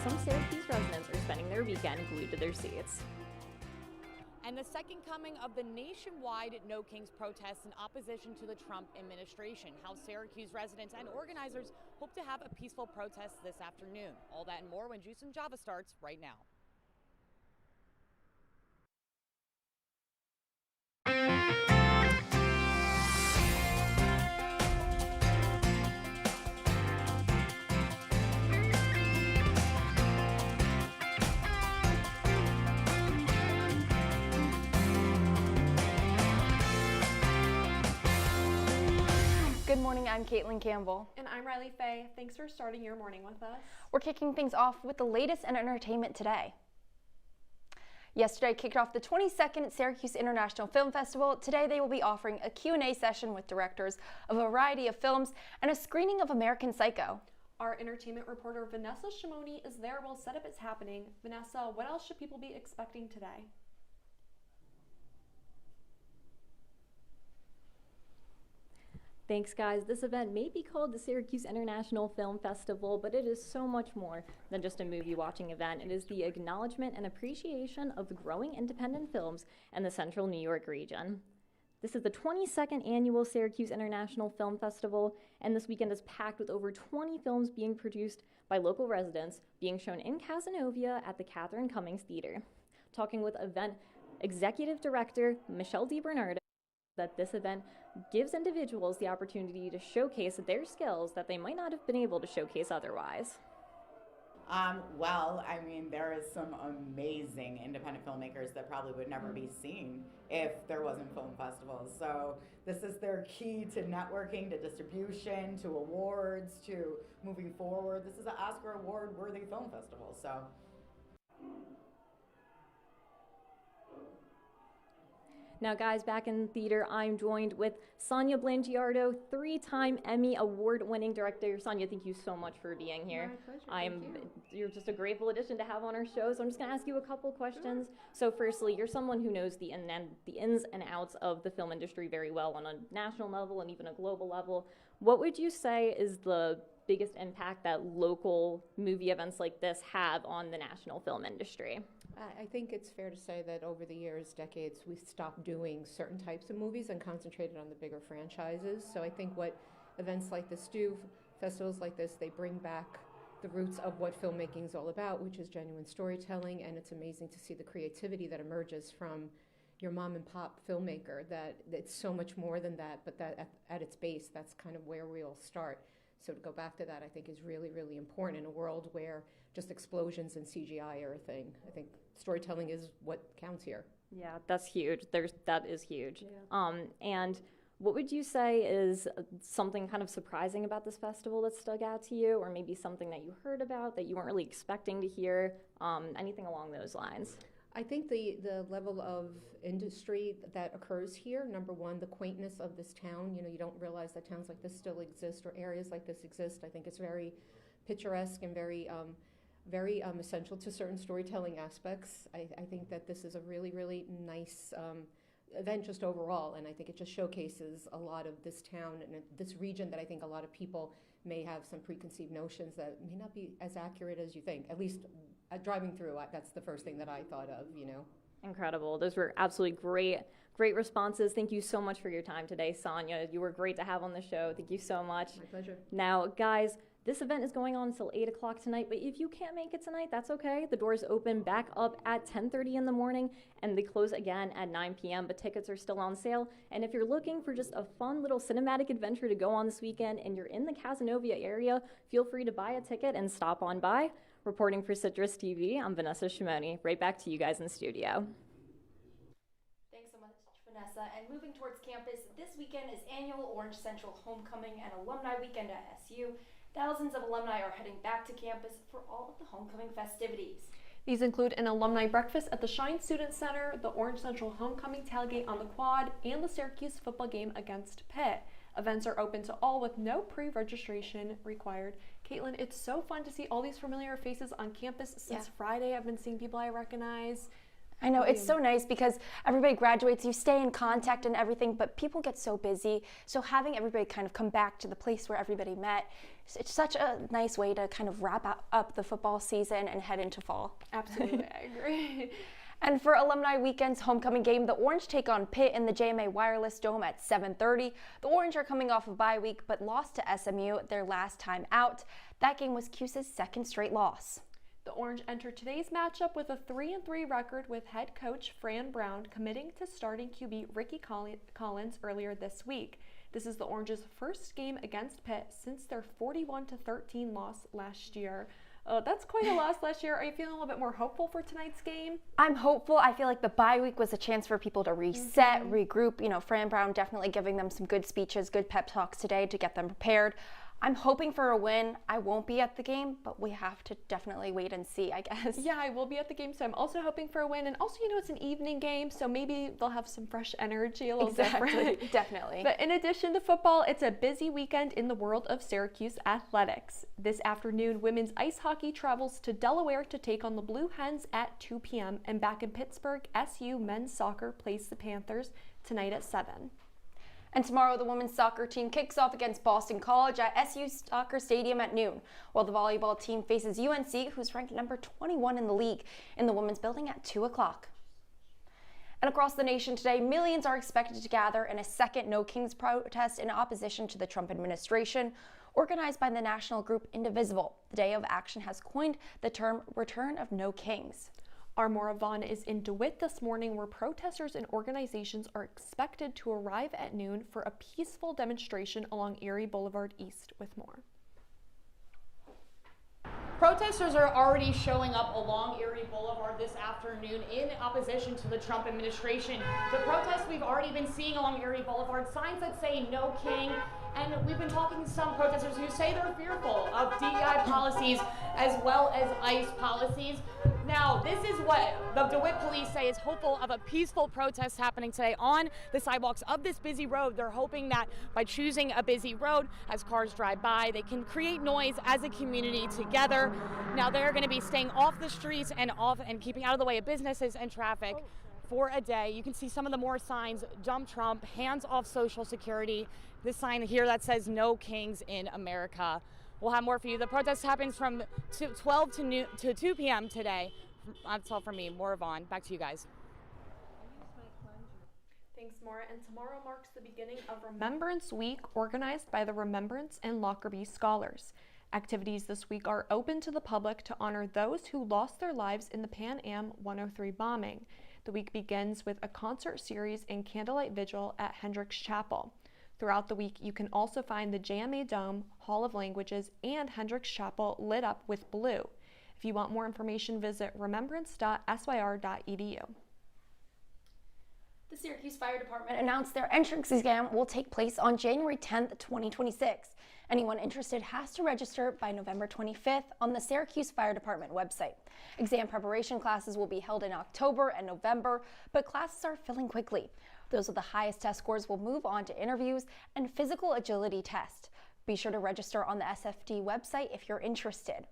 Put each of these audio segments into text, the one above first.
some Syracuse residents are spending their weekend glued to their seats. And the second coming of the nationwide No Kings protests in opposition to the Trump administration. How Syracuse residents and organizers hope to have a peaceful protest this afternoon. All that and more when Juice and Java starts right now. Good morning, I'm Kaitlin Campbell. And I'm Riley Faye. Thanks for starting your morning with us. We're kicking things off with the latest in entertainment today. Yesterday kicked off the 22nd Syracuse International Film Festival. Today they will be offering a Q&A session with directors of a variety of films and a screening of American Psycho. Our entertainment reporter Vanessa Schimony is there while setup is happening. Vanessa, what else should people be expecting today? Thanks, guys. This event may be called the Syracuse International Film Festival, but it is so much more than just a movie watching event. It is the acknowledgement and appreciation of the growing independent films in the central New York region. This is the 22nd annual Syracuse International Film Festival, and this weekend is packed with over 20 films being produced by local residents being shown in Cazenovia at the Catherine Cummings Theater. Talking with event executive director Michelle DiBernardo, that this event gives individuals the opportunity to showcase their skills that they might not have been able to showcase otherwise. Well, I mean, there is some amazing independent filmmakers that probably would never be seen if there wasn't film festivals. So this is their key to networking, to distribution, to awards, to moving forward. This is an Oscar award-worthy film festival. So. Now, guys, back in theater, I'm joined with Sonia Blangiardo, three-time Emmy award-winning director. Sonia, thank you so much for being here. My pleasure. You're just a grateful addition to have on our show. So I'm just going to ask you a couple questions. Sure. So, firstly, you're someone who knows the ins and outs of the film industry very well on a national level and even a global level. What would you say is the biggest impact that local movie events like this have on the national film industry? I think it's fair to say that over the years, decades, we've stopped doing certain types of movies and concentrated on the bigger franchises. So I think what events like this do, festivals like this, they bring back the roots of what filmmaking is all about, which is genuine storytelling, and it's amazing to see the creativity that emerges from your mom and pop filmmaker, that it's so much more than that, but that at its base, that's kind of where we all start. So to go back to that, I think is really, really important in a world where just explosions and CGI are a thing. I think storytelling is what counts here. Yeah, that's huge. That is huge. Yeah. And what would you say is something kind of surprising about this festival that stuck out to you, or maybe something that you heard about that you weren't really expecting to hear? Anything along those lines? I think the level of industry that occurs here, number one, the quaintness of this town. You know, you don't realize that towns like this still exist or areas like this exist. I think it's very picturesque and very essential to certain storytelling aspects. I think that this is a really, really nice event just overall, and I think it just showcases a lot of this town and this region that I think a lot of people may have some preconceived notions that may not be as accurate as you think. At least driving through, that's the first thing that I thought of, you know. Incredible. Those were absolutely great responses. Thank you so much for your time today, Sonia. You were great to have on the show. Thank you so much. My pleasure. Now, guys, this event is going on until 8 o'clock tonight, but if you can't make it tonight, that's okay. The doors open back up at 10:30 in the morning, and they close again at 9 p.m., but tickets are still on sale. And if you're looking for just a fun little cinematic adventure to go on this weekend and you're in the Cazenovia area, feel free to buy a ticket and stop on by. Reporting for CitrusTV, I'm Vanessa Schimony. Right back to you guys in the studio. Thanks so much, Vanessa. And moving towards campus, this weekend is annual Orange Central Homecoming and Alumni Weekend at SU. Thousands of alumni are heading back to campus for all of the homecoming festivities. These include an alumni breakfast at the Shine Student Center, the Orange Central Homecoming tailgate on the quad, and the Syracuse football game against Pitt. Events are open to all with no pre-registration required. Kaitlin, it's so fun to see all these familiar faces on campus since Friday. I've been seeing people I recognize. I know, it's so nice because everybody graduates, you stay in contact and everything, but people get so busy. So having everybody kind of come back to the place where everybody met, it's such a nice way to kind of wrap up the football season and head into fall. Absolutely, I agree. And for Alumni Weekend's homecoming game, the Orange take on Pitt in the JMA Wireless Dome at 7:30. The Orange are coming off of bye week, but lost to SMU their last time out. That game was Cuse's second straight loss. The Orange entered today's matchup with a 3-3 record, with head coach Fran Brown committing to starting QB Ricky Collins earlier this week. This is the Orange's first game against Pitt since their 41-13 loss last year. That's quite a loss last year. Are you feeling a little bit more hopeful for tonight's game? I'm hopeful. I feel like the bye week was a chance for people to reset, regroup. You know, Fran Brown definitely giving them some good speeches, good pep talks today to get them prepared. I'm hoping for a win. I won't be at the game, but we have to definitely wait and see, I guess. Yeah, I will be at the game, so I'm also hoping for a win. And also, you know, it's an evening game, so maybe they'll have some fresh energy, a little different. Definitely. But in addition to football, it's a busy weekend in the world of Syracuse athletics. This afternoon, women's ice hockey travels to Delaware to take on the Blue Hens at 2 p.m. And back in Pittsburgh, SU men's soccer plays the Panthers tonight at 7. And tomorrow, the women's soccer team kicks off against Boston College at SU Soccer Stadium at noon, while the volleyball team faces UNC, who's ranked number 21 in the league, in the women's building at 2 o'clock. And across the nation today, millions are expected to gather in a second No Kings protest in opposition to the Trump administration, organized by the national group Indivisible. The Day of Action has coined the term Return of No Kings. Our Maura Vaughn is in DeWitt this morning, where protesters and organizations are expected to arrive at noon for a peaceful demonstration along Erie Boulevard East. With more. Protesters are already showing up along Erie Boulevard this afternoon in opposition to the Trump administration. The protests we've already been seeing along Erie Boulevard, signs that say No King, and we've been talking to some protesters who say they're fearful of DEI policies as well as ICE policies. Now, this is what the DeWitt police say is hopeful of a peaceful protest happening today on the sidewalks of this busy road. They're hoping that by choosing a busy road, as cars drive by, they can create noise as a community together. Now, they're going to be staying off the streets and keeping out of the way of businesses and traffic for a day. You can see some of the more signs: Dump Trump, hands off Social Security. This sign here that says No Kings in America. We'll have more for you. The protest happens from 12 to 2 p.m. today. That's all from me. Maura Vaughn, back to you guys. Thanks, Maura. And tomorrow marks the beginning of Remembrance Week, organized by the Remembrance and Lockerbie Scholars. Activities this week are open to the public to honor those who lost their lives in the Pan Am 103 bombing. The week begins with a concert series and candlelight vigil at Hendricks Chapel. Throughout the week, you can also find the JMA Dome, Hall of Languages, and Hendricks Chapel lit up with blue. If you want more information, visit remembrance.syr.edu. The Syracuse Fire Department announced their entrance exam will take place on January 10th, 2026. Anyone interested has to register by November 25th on the Syracuse Fire Department website. Exam preparation classes will be held in October and November, but classes are filling quickly. Those with the highest test scores will move on to interviews and physical agility test. Be sure to register on the SFD website if you're interested.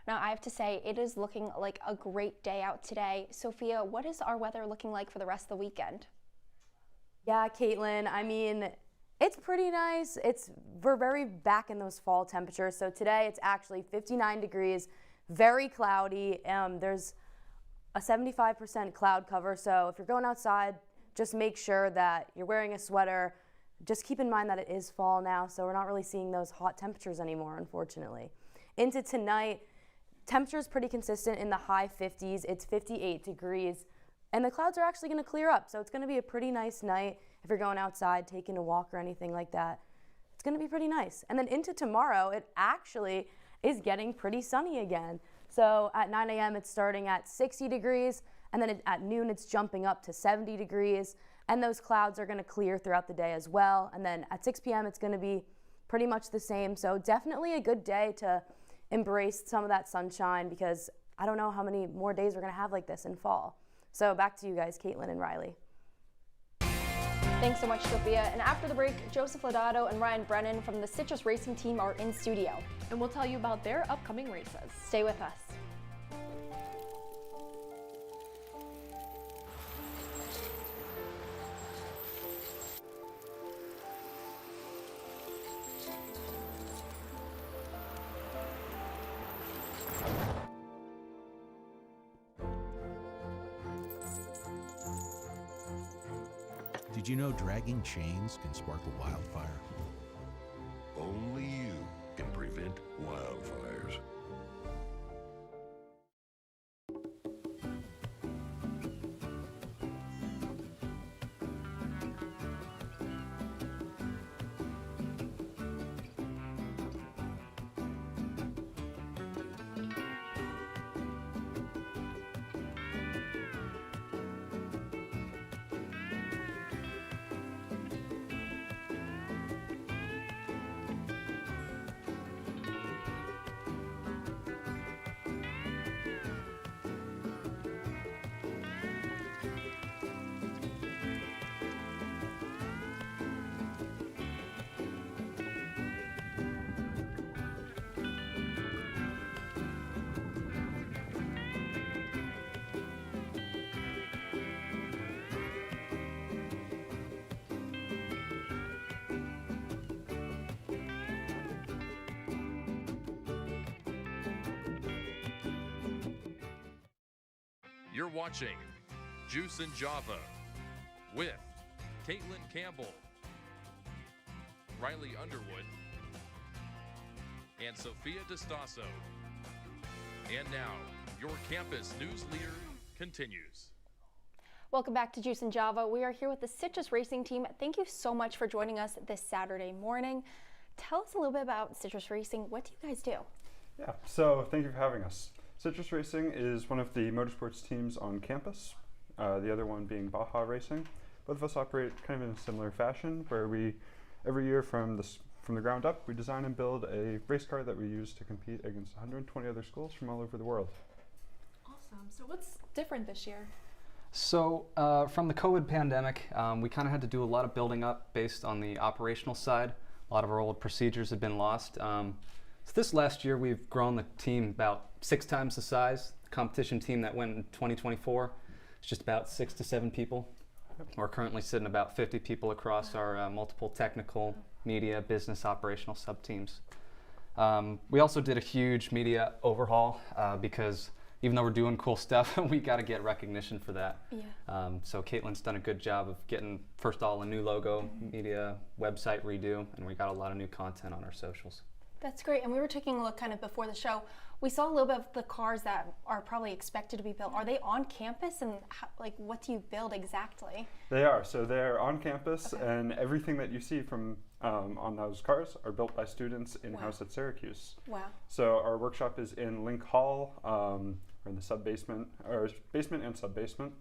Now, I have to say, it is looking like a great day out today. Sophia, what is our weather looking like for the rest of the weekend? Yeah, Kaitlin, I mean, it's pretty nice. We're very back in those fall temperatures. So today it's actually 59 degrees, very cloudy. There's a 75% cloud cover. So if you're going outside, just make sure that you're wearing a sweater. Just keep in mind that it is fall now, so we're not really seeing those hot temperatures anymore, unfortunately. Into tonight, temperature is pretty consistent in the high 50s. It's 58 degrees, and the clouds are actually going to clear up, so it's going to be a pretty nice night if you're going outside, taking a walk or anything like that. It's going to be pretty nice. And then into tomorrow, it actually is getting pretty sunny again. So at 9 a.m., it's starting at 60 degrees, and then at noon, it's jumping up to 70 degrees, and those clouds are going to clear throughout the day as well. And then at 6 p.m., it's going to be pretty much the same. So definitely a good day to embrace some of that sunshine, because I don't know how many more days we're going to have like this in fall. So back to you guys, Caitlin and Riley. Thanks so much, Sophia. And after the break, Joseph Lodato and Ryan Brennan from the Citrus Racing team are in studio. And we'll tell you about their upcoming races. Stay with us. Did you know dragging chains can spark a wildfire? Only you can prevent wildfires. You're watching Juice and Java with Kaitlin Campbell, Riley Underwood, and Sofia Destaso. And now, your campus news leader continues. Welcome back to Juice and Java. We are here with the Citrus Racing team. Thank you so much for joining us this Saturday morning. Tell us a little bit about Citrus Racing. What do you guys do? Yeah, so thank you for having us. Citrus Racing is one of the motorsports teams on campus, the other one being Baja Racing. Both of us operate kind of in a similar fashion, where we, every year from the ground up, we design and build a race car that we use to compete against 120 other schools from all over the world. Awesome. So what's different this year? So from the COVID pandemic, we kind of had to do a lot of building up based on the operational side. A lot of our old procedures had been lost. So this last year, we've grown the team about 6 times the size. The competition team that went in 2024 is just about 6 to 7 people. We're currently sitting about 50 people across our multiple technical, media, business, operational sub-teams. We also did a huge media overhaul because even though we're doing cool stuff, we got to get recognition for that. Yeah. So Kaitlin's done a good job of getting, first of all, a new logo, media, website redo, and we got a lot of new content on our socials. That's great. And we were taking a look kind of before the show. We saw a little bit of the cars that are probably expected to be built. Are they on campus, and how, like, what do you build exactly? They are. So they're on campus, and everything that you see from on those cars are built by students in-house at Syracuse. Wow. So our workshop is in Link Hall, or in the sub-basement, or basement and sub-basement.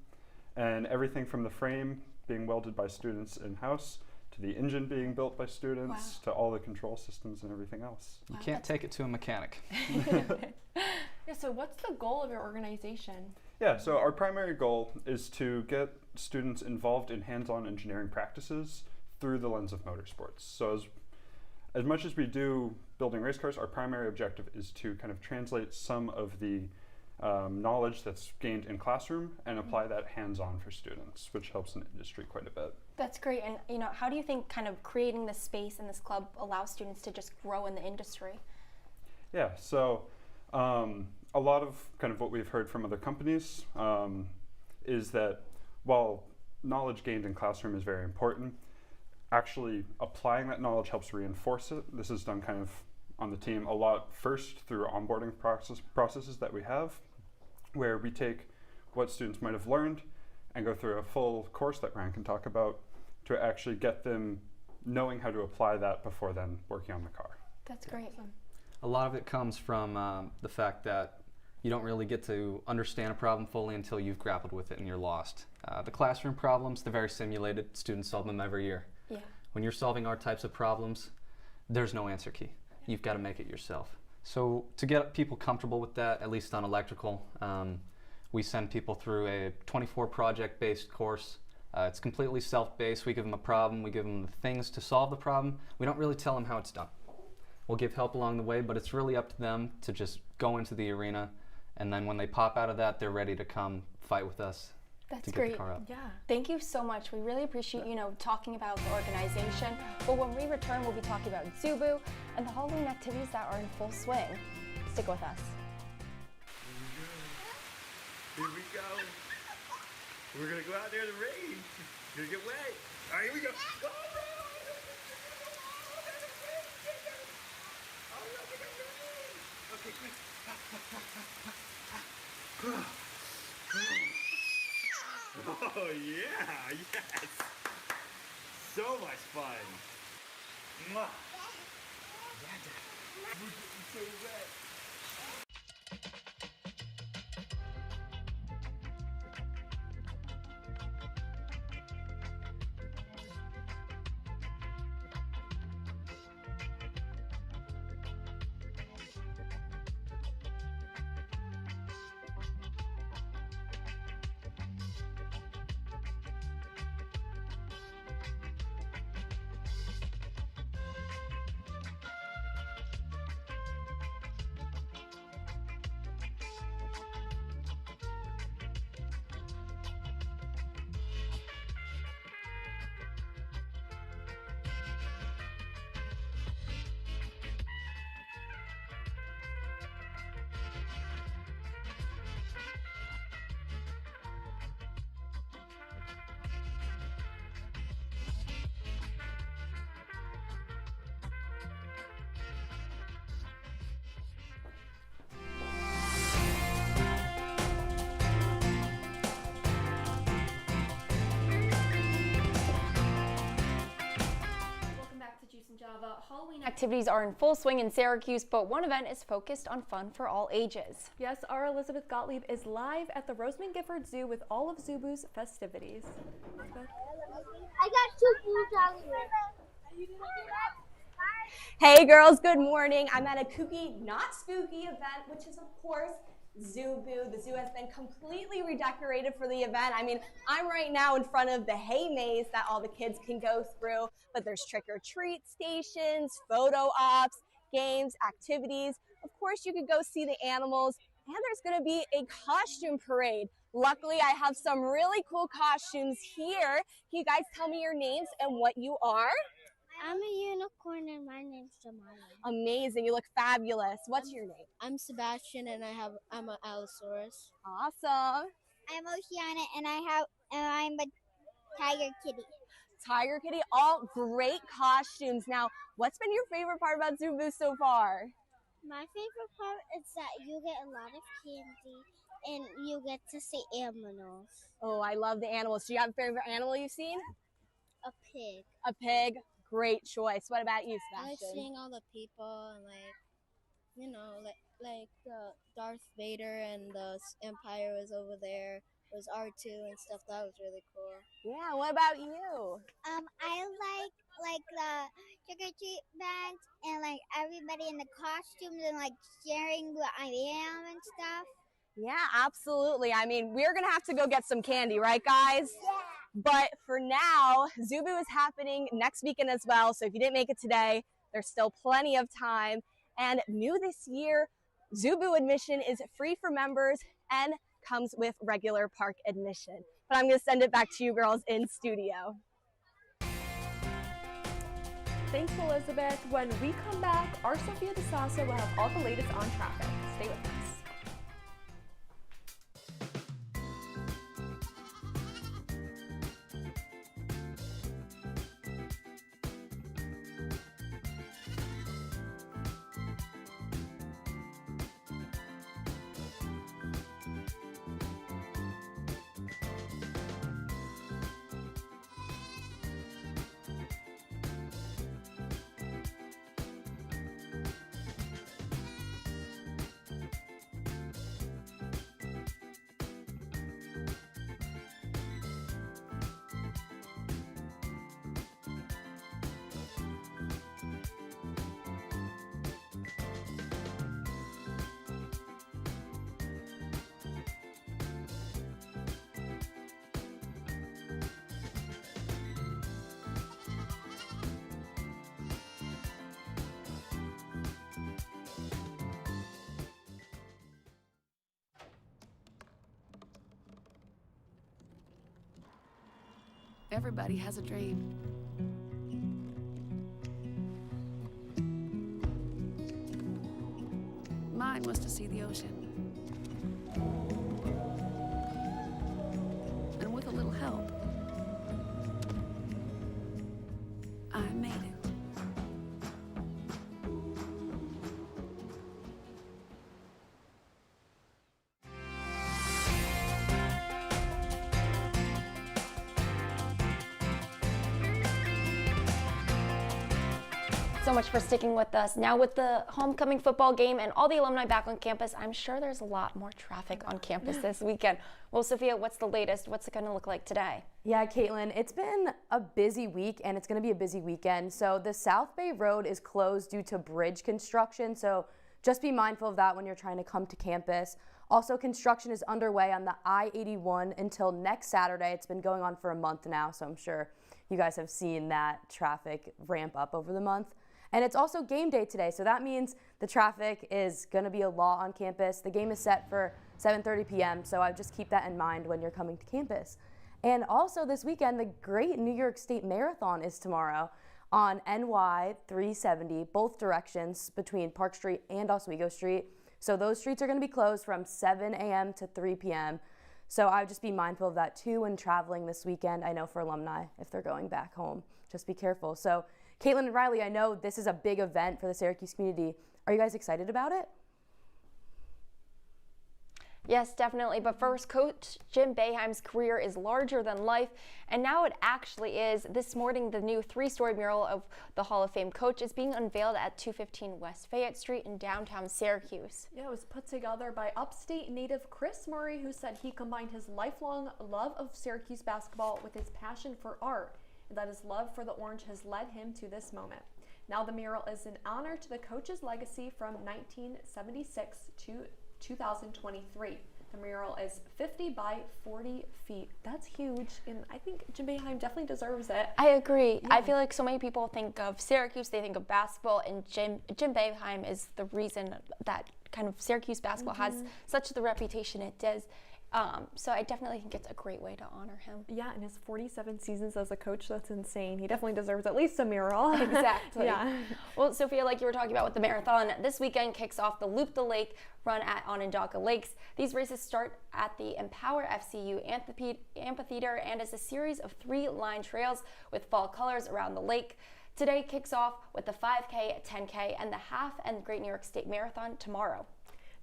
And everything from the frame being welded by students in-house, to the engine being built by students, to all the control systems and everything else. You can't take it to a mechanic. Yeah, so what's the goal of your organization? Yeah, so our primary goal is to get students involved in hands-on engineering practices through the lens of motorsports. So as much as we do building race cars, our primary objective is to kind of translate some of the knowledge that's gained in classroom and apply that hands-on for students, which helps in industry quite a bit. That's great. And you know, how do you think kind of creating this space in this club allows students to just grow in the industry? Yeah, so a lot of kind of what we've heard from other companies is that while knowledge gained in classroom is very important, actually applying that knowledge helps reinforce it. This is done kind of on the team a lot first through onboarding processes that we have, where we take what students might have learned and go through a full course that Ryan can talk about to actually get them knowing how to apply that before then working on the car. That's great. A lot of it comes from the fact that you don't really get to understand a problem fully until you've grappled with it and you're lost. The classroom problems, they're very simulated. Students solve them every year. Yeah. When you're solving our types of problems, there's no answer key. You've got to make it yourself. So to get people comfortable with that, at least on electrical, we send people through a 24 project-based course. It's completely self-based. We give them a problem, we give them the things to solve the problem. We don't really tell them how it's done. We'll give help along the way, but it's really up to them to just go into the arena, and then when they pop out of that, they're ready to come fight with us. That's to get great. the car up. Yeah. Thank you so much. We really appreciate, you know, talking about the organization. But when we return, we'll be talking about Zubu and the Halloween activities that are in full swing. Stick with us. Here we go. We're gonna go out there in the rain. Gonna get wet. All right, here we go. Okay, quick. Oh, yeah, yes. So much fun. Mwah. Yeah, Dad. We're getting so wet. Halloween activities are in full swing in Syracuse, but one event is focused on fun for all ages. Yes, our Elizabeth Gottlieb is live at the Rosamond Gifford Zoo with all of Zubu's festivities. I got 2 blue dolly. Hey girls, good morning. I'm at a kooky, not spooky event, which is of course Zubu. The zoo has been completely redecorated for the event. I mean, I'm right now in front of the hay maze that all the kids can go through, but there's trick-or-treat stations, photo ops, games, activities. Of course, you could go see the animals, and there's gonna be a costume parade. Luckily, I have some really cool costumes here. Can you guys tell me your names and what you are? I'm a unicorn and my name's Jamala. Amazing, you look fabulous. What's your name? I'm Sebastian and I'm an Allosaurus. Awesome. I'm Oceana and I'm a tiger kitty. Tiger kitty, all great costumes. Now, what's been your favorite part about Zubu so far? My favorite part is that you get a lot of candy and you get to see animals. Oh, I love the animals. Do you have a favorite animal you've seen? A pig. A pig. Great choice. What about you, I like Sebastian? seeing all the people and like Darth Vader and the Empire was over there. It was R2 and stuff. That was really cool. Yeah, what about you? I like the trick-or-treat bands and like everybody in the costumes and like sharing what I am and stuff. Yeah, absolutely. I mean, we're going to have to go get some candy, right, guys? Yeah. But for now, Zubu is happening next weekend as well. So if you didn't make it today, there's still plenty of time. And new this year, Zubu admission is free for members and comes with regular park admission. But I'm going to send it back to you girls in studio. Thanks, Elizabeth. When we come back, our Sofia Destaso will have all the latest on traffic. Stay with us. Everybody has a dream. Mine was to see the ocean. And with a little help, So much for sticking with us. Now with the homecoming football game and all the alumni back on campus, I'm sure there's a lot more traffic on campus this weekend. Well, Sophia, what's the latest? What's it going to look like today? Yeah, Kaitlin, it's been a busy week and it's going to be a busy weekend. So the South Bay Road is closed due to bridge construction. So just be mindful of that when you're trying to come to campus. Also, construction is underway on the I-81 until next Saturday. It's been going on for a month now, so I'm sure you guys have seen that traffic ramp up over the month. And it's also game day today, so that means the traffic is going to be a lot on campus. The game is set for 7:30 p.m., so I just keep that in mind when you're coming to campus. And also this weekend, the Great New York State Marathon is tomorrow on NY 370, both directions between Park Street and Oswego Street. So those streets are going to be closed from 7 a.m. to 3 p.m. So I would just be mindful of that too when traveling this weekend. I know for alumni, if they're going back home, just be careful. So Kaitlin and Riley, I know this is a big event for the Syracuse community. Are you guys excited about it? Yes, definitely. But first, Coach Jim Boeheim's career is larger than life, and now it actually is. This morning, the new 3-story mural of the Hall of Fame coach is being unveiled at 215 West Fayette Street in downtown Syracuse. Yeah, it was put together by upstate native Chris Murray, who said he combined his lifelong love of Syracuse basketball with his passion for art, and that his love for the Orange has led him to this moment. Now the mural is an honor to the coach's legacy from 1976 to 2023. The mural is 50 by 40 feet. That's huge, and I think Jim Boeheim definitely deserves it. I agree. Yeah. I feel like so many people think of Syracuse, they think of basketball, and Jim Boeheim is the reason that kind of Syracuse basketball has such the reputation it does. So I definitely think it's a great way to honor him. Yeah, and his 47 seasons as a coach, that's insane. He definitely deserves at least a mural. Exactly. Yeah. Well, Sophia, like you were talking about with the marathon, this weekend kicks off the Loop the Lake run at Onondaga Lakes. These races start at the Empower FCU Amphitheater and is a series of 3 line trails with fall colors around the lake. Today kicks off with the 5K, 10K, and the half and Great New York State Marathon tomorrow.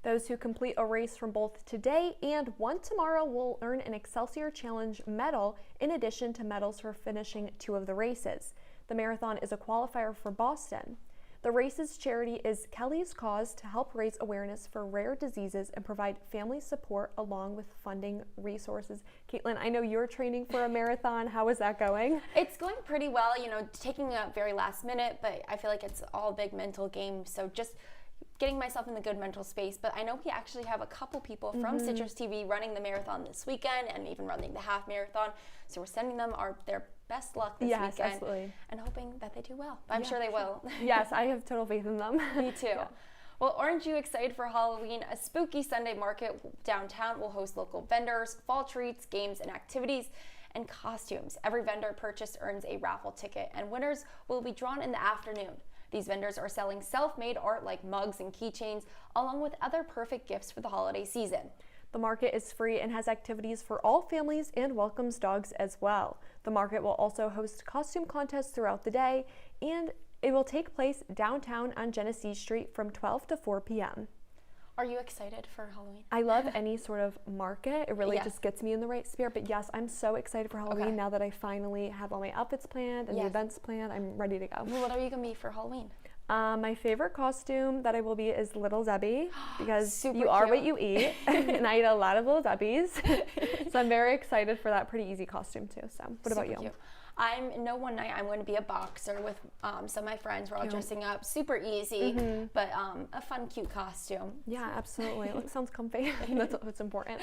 Those who complete a race from both today and one tomorrow will earn an Excelsior Challenge medal in addition to medals for finishing 2 of the races. The marathon is a qualifier for Boston. The race's charity is Kelly's Cause to help raise awareness for rare diseases and provide family support along with funding resources. Kaitlin, I know you're training for a marathon. How is that going? It's going pretty well, taking a very last minute, but I feel like it's all a big mental game. So just getting myself in the good mental space, but I know we actually have a couple people from CitrusTV running the marathon this weekend and even running the half marathon. So we're sending them their best luck this weekend. Absolutely. And hoping that they do well. I'm sure they will. Yes, I have total faith in them. Me too. Yeah. Well, aren't you excited for Halloween? A spooky Sunday market downtown will host local vendors, fall treats, games, and activities, and costumes. Every vendor purchase earns a raffle ticket, and winners will be drawn in the afternoon. These vendors are selling self-made art like mugs and keychains, along with other perfect gifts for the holiday season. The market is free and has activities for all families and welcomes dogs as well. The market will also host costume contests throughout the day, and it will take place downtown on Genesee Street from 12 to 4 p.m. Are you excited for Halloween? I love any sort of market. It really just gets me in the right spirit. But yes, I'm so excited for Halloween now that I finally have all my outfits planned and the events planned. I'm ready to go. Well, what are you going to be for Halloween? My favorite costume that I will be is Little Debbie, because you cute. are what you eat, and I eat a lot of Little Debbies. So I'm very excited for that pretty easy costume too. So what about you? Cute. One night I'm going to be a boxer with some of my friends. We're all dressing up, super easy, but a fun, cute costume. Yeah, absolutely. It sounds comfy. That's what's important.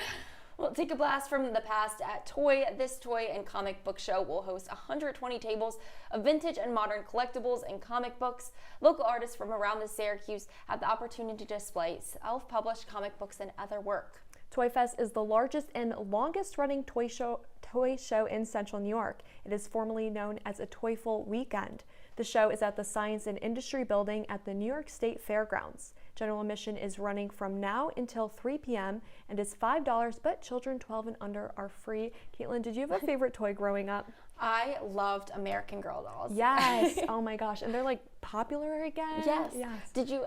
Well, take a blast from the past at Toy. This toy and comic book show will host 120 tables of vintage and modern collectibles and comic books. Local artists from around the Syracuse have the opportunity to display self-published comic books and other work. Toy Fest is the largest and longest running toy show in Central New York. It is formerly known as a Toyful Weekend. The show is at the Science and Industry Building at the New York State Fairgrounds. General admission is running from now until 3 p.m. and is $5, but children 12 and under are free. Kaitlin, did you have a favorite toy growing up? I loved American Girl dolls. Yes. Oh my gosh. And they're like popular again. Yes.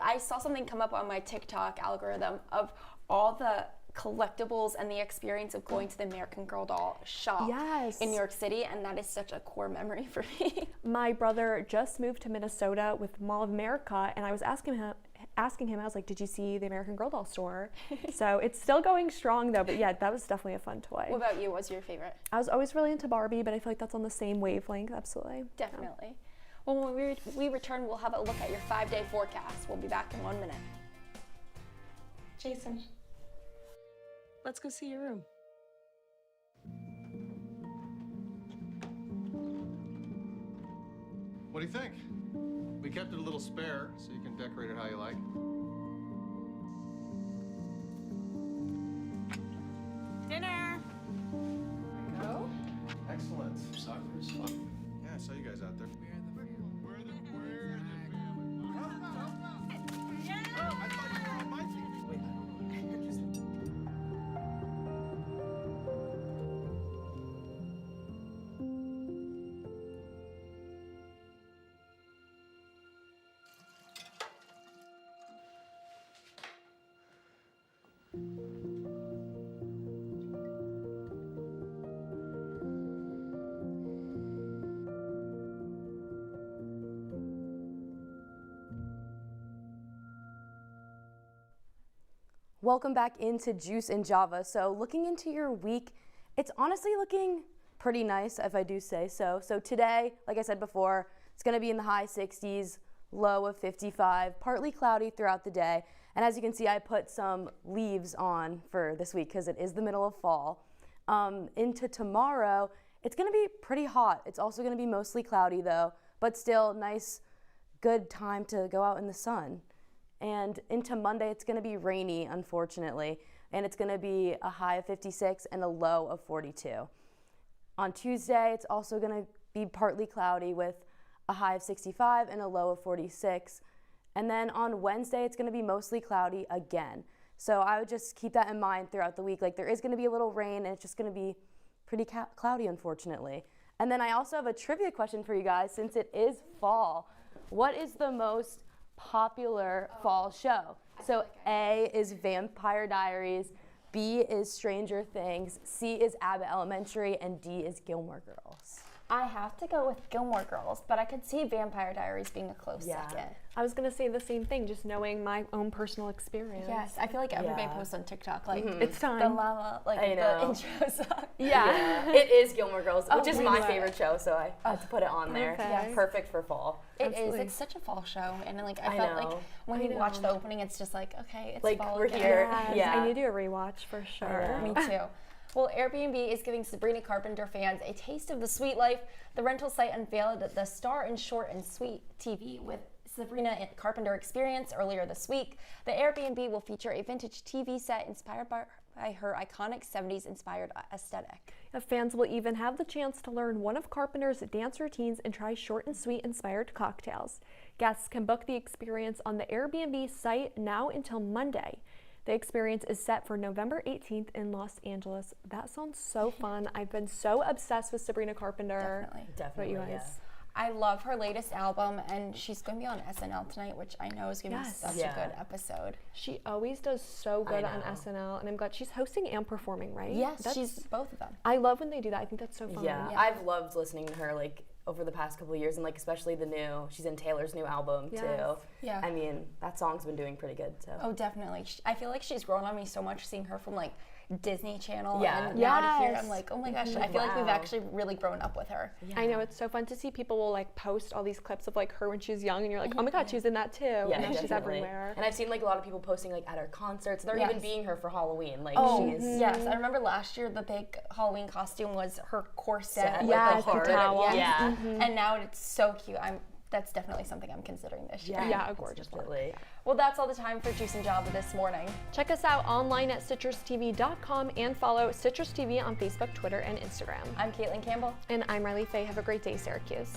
I saw something come up on my TikTok algorithm of all the collectibles and the experience of going to the American Girl doll shop in New York City, and that is such a core memory for me. My brother just moved to Minnesota with Mall of America, and I was asking him, I was like, did you see the American Girl doll store? So it's still going strong though, but yeah, that was definitely a fun toy. What about you? What's your favorite? I was always really into Barbie, but I feel like that's on the same wavelength, absolutely. Definitely. Well, when we return, we'll have a look at your 5-day forecast. We'll be back in 1 minute. Jason, let's go see your room. What do you think? We kept it a little spare, so you can decorate it how you like. Dinner! Go. Excellent. Soccer is fun. Yeah, I saw you guys out there. We're the family. Yeah! Oh, I thought you were on my team. Welcome back into Juice and Java. So looking into your week, it's honestly looking pretty nice, if I do say so. So today, like I said before, it's going to be in the high 60s, low of 55, partly cloudy throughout the day. And as you can see, I put some leaves on for this week because it is the middle of fall. Into tomorrow, it's going to be pretty hot. It's also going to be mostly cloudy though, but still nice, good time to go out in the sun. And into Monday, it's going to be rainy, unfortunately, and it's going to be a high of 56 and a low of 42. On Tuesday, it's also going to be partly cloudy with a high of 65 and a low of 46. And then on Wednesday, it's going to be mostly cloudy again. So I would just keep that in mind throughout the week. Like, there is going to be a little rain, and it's just going to be pretty cloudy, unfortunately. And then I also have a trivia question for you guys. Since it is fall, what is the most popular fall show? So A is Vampire Diaries, B is Stranger Things, C is Abbott Elementary, and D is Gilmore Girls. I have to go with Gilmore Girls, but I could see Vampire Diaries being a close second. I was gonna say the same thing, just knowing my own personal experience. Yes, I feel like everybody posts on TikTok, like, it's time. The Lala, like, the intro song. Yeah, it is Gilmore Girls, which is my really? favorite show, so I had to put it on there. Yes. Perfect for fall. It is. It's such a fall show, and like I felt like when you watch the opening, it's just like, okay, it's like fall we're again. here. Yes, I need to do a rewatch for sure. Me too. Well, Airbnb is giving Sabrina Carpenter fans a taste of the sweet life. The rental site unveiled the Star and Short and Sweet TV with Sabrina Carpenter experience earlier this week. The Airbnb will feature a vintage TV set inspired by her iconic 70s inspired aesthetic. Fans will even have the chance to learn one of Carpenter's dance routines and try short and sweet inspired cocktails. Guests can book the experience on the Airbnb site now until Monday. The experience is set for November 18th in Los Angeles. That sounds so fun. I've been so obsessed with Sabrina Carpenter. Definitely. What about you guys? I love her latest album, and she's going to be on SNL tonight, which I know is going to be such a good episode. She always does so good on SNL, and I'm glad she's hosting and performing, right? Yes, she's both of them. I love when they do that. I think that's so fun. Yeah, I've loved listening to her, like, over the past couple of years, and like especially she's in Taylor's new album too. Yeah. I mean, that song's been doing pretty good. So. Oh, definitely. I feel like she's grown on me so much seeing her from like Disney Channel. Yeah. And now to hear, I'm like, oh my gosh, I feel like we've actually really grown up with her. Yeah. I know, it's so fun to see people will like post all these clips of like her when she was young, and you're like, oh my god, she was in that too. Yeah, and now she's everywhere. And I've seen like a lot of people posting like at her concerts. They're even being her for Halloween. Like she's yes, I remember last year the big Halloween costume was her corset with the towel. Yeah. And now it's so cute. That's definitely something I'm considering this year. Yeah, a gorgeous one. Well, that's all the time for Juice and Java this morning. Check us out online at CitrusTV.com and follow CitrusTV on Facebook, Twitter, and Instagram. I'm Kaitlin Campbell. And I'm Riley Faye. Have a great day, Syracuse.